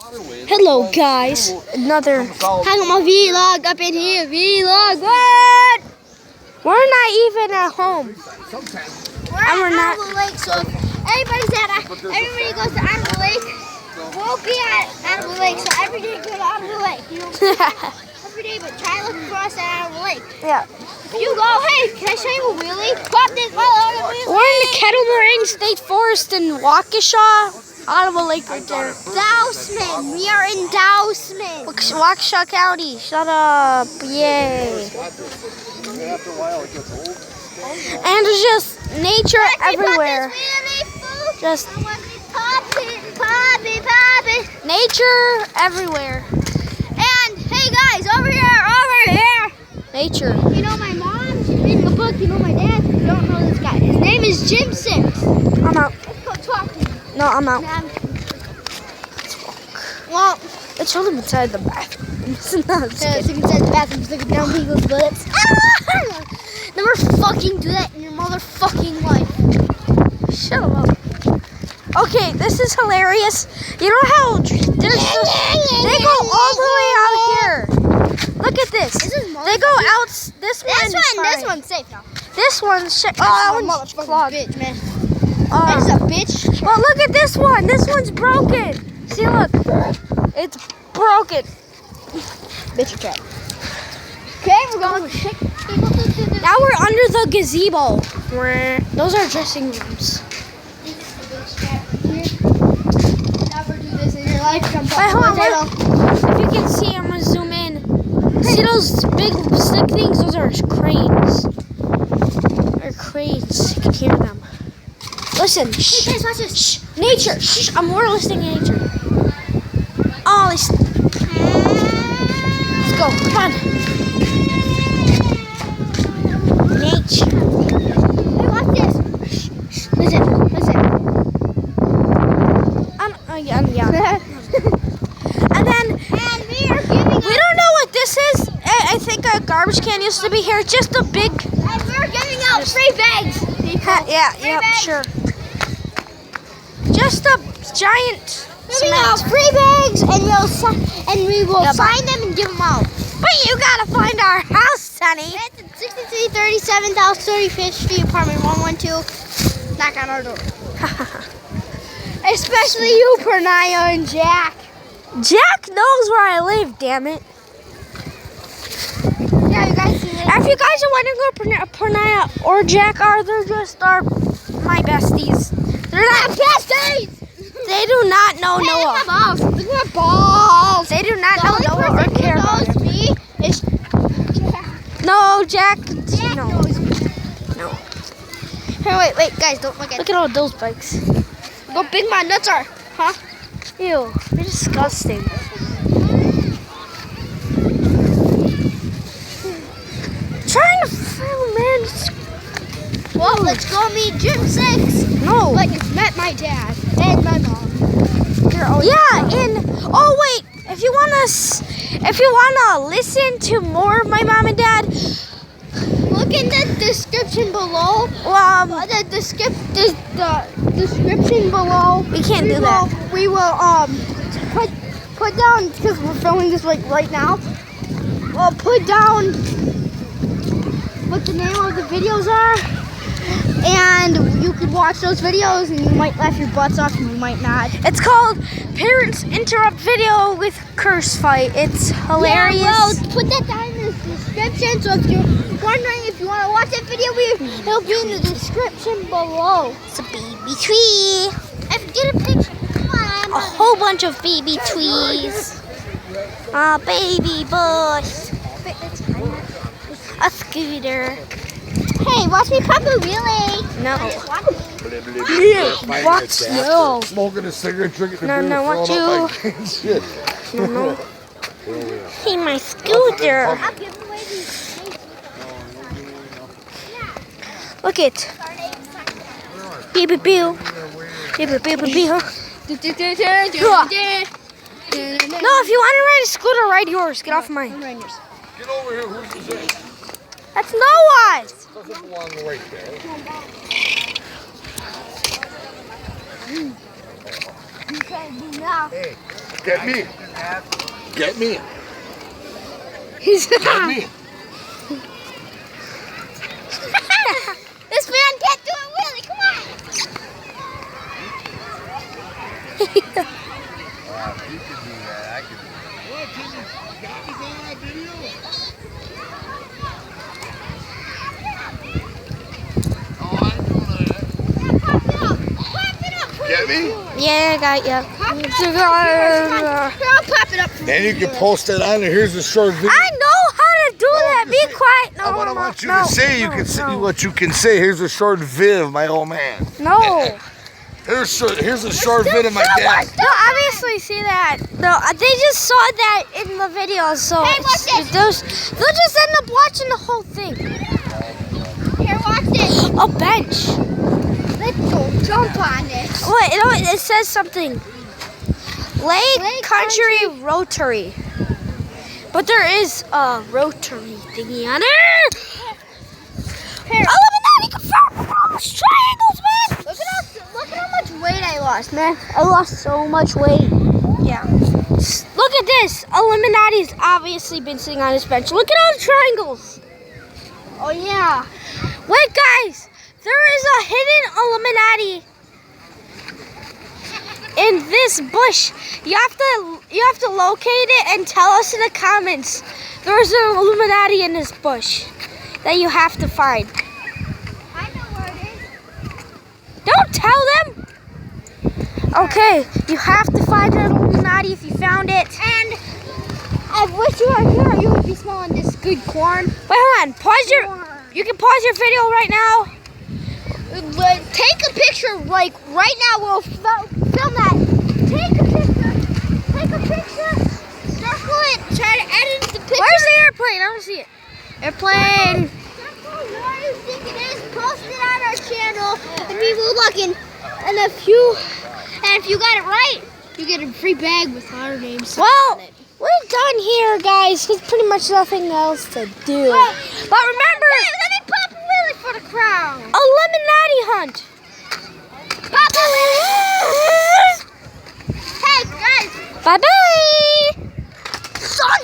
Hello guys, another Hagama vlog up in here. Vlog, what? We're not even at home. We're at Ottawa Lake, so if everybody goes to Ottawa Lake, we'll be at Ottawa Lake, so every day go to Ottawa Lake, you know? Every day, but try looking for us at Ottawa Lake. Yeah. If you go, hey, can I show you a wheelie? Pop this ball out of wheelie. We're in the Kettle Moraine State Forest in Waukesha. Ottawa Lake right there. Dousman. We are in Dousman. Waukesha County. Shut up. Yay. And there's just nature everywhere. Just pop it. Nature everywhere. And hey guys, over here. Nature. You know my mom, she's reading a book. You know my dad, you don't know this guy. His name is Jim Sims. I'm out. Let's go talk to him. No, I'm out. Let's walk. Well, let's show them inside the bathroom. No, it's inside the bathroom, looking down people's butts. Never fucking do that in your motherfucking life. Shut up. Okay, this is hilarious. You know how there's they go all the way out here. Look at this. They go out. This one's safe now. This one's shit. Oh, that one's clogged. Bitch, man. That is a bitch. Well, look at this one. This one's broken. See, look. It's broken. Bitch trap. Okay, we're going. Now we're under the gazebo. Those are dressing rooms. Never do this in your life. Wait, hold on. If you can see, I'm gonna zoom in. See those big stick things? Those are cranes. They're cranes. You can hear them. Listen. Shh. Hey guys, watch this. Shh. Nature. Shh. We're listening to nature. Oh, listen. Let's go. Come on. Nature. Hey, watch this. Shh. Listen. Yeah. And then we are giving. We don't know what this is. I think a garbage can used to be here. It's just a big. And we're giving out free bags. Sure. Just a giant. Giving out free bags, and we will sign them and give them out. But you gotta find our house, honey. It's at 6337 South 35th Street, apartment 112. Knock on our door. Especially you, Pernaya and Jack. Jack knows where I live, damn it. Yeah, you guys see it. If you guys are wondering who Pernaya or Jack are, they're just my besties. They're not besties! They do not know Noah. Look at my balls. Look at my balls. They do not know Noah or care about him. Me is Jack. No, Jack. Jack knows me. No. Hey, wait, guys, don't look at Look at all those bikes. How big my nuts are, huh? Ew, they're disgusting. Trying to film, man. Well, let's go meet Jim 6. No. But you've met my dad and my mom. Oh wait, if you wanna listen to more of my mom and dad, look in the description below. The description below. We can't do that. We will put down, because we're filming this right now. We'll put down what the name of the videos are, and you could watch those videos, and you might laugh your butts off, and you might not. It's called Parents Interrupt Video with Curse Fight. It's hilarious. Yeah, well, put that down in the description. So if you're wondering if you want to watch that video, it'll be in the description below. It's a baby tree. Get a picture. Come on. A whole bunch of baby trees. A baby bus. A scooter. Hey, watch me pop a wheelie. No. Watch no. Smoking a cigarette, drinking a No, watch you. Shit. No. See my scooter. I'll give away these. Look it. Beep beep beep. Beep beep beep beep. No, if you want to ride a scooter, ride yours. Get off mine. Get over here. Who's this? That's Noah's. Doesn't belong right there. You trying to do now? Hey. Get me. Get me. He's Get me. This man can't do it, Willie. Come on. You can do that. I can do it. What, Timmy? Got me on that video? Oh, I ain't doing that. Pop it up. Pop it up. Get me? Yeah, I got ya. Pop it up. Here, I'll pop it up for And you can post it on there. Here's a short video. I know how to do that. Be quiet. No, What I no, want you no, to say, you no, can say no. what you can say. Here's a short vid of my old man. No. Here's a short vid of my dad. No, obviously see that. No, they just saw that in the video, so Hey, watch this. they'll just end up watching the whole thing. Here, watch this. A bench. Let's go jump on this. Wait, you know what? It says something. Lake Country Rotary. But there is a rotary thingy on it. Here. Illuminati confirmed all those triangles, man. Look at how much weight I lost, man. I lost so much weight. Yeah. Look at this. Illuminati's obviously been sitting on his bench. Look at all the triangles. Oh, yeah. Wait, guys. There is a hidden Illuminati in this bush. You have to locate it and tell us in the comments. There's an Illuminati in this bush that you have to find. I know where it is. Don't tell them. Okay, you have to find an Illuminati if you found it. And I wish you were here. You would be smelling this good corn. Wait, hold on. Pause your. You can pause your video right now. Take a picture, like right now. We'll film that. Take a picture. Take a picture. Circle it. Try to edit the picture. Where's the airplane? I don't see it. Airplane. Circle where you think it is. Post it on our channel, and we will look in. And if you got it right, you get a free bag with our names. Well, we're done here, guys. There's pretty much nothing else to do. But remember, Let me pop a Willie for the crowd. Illuminati hunt. Pop a Willie. Hey guys. Bye-bye.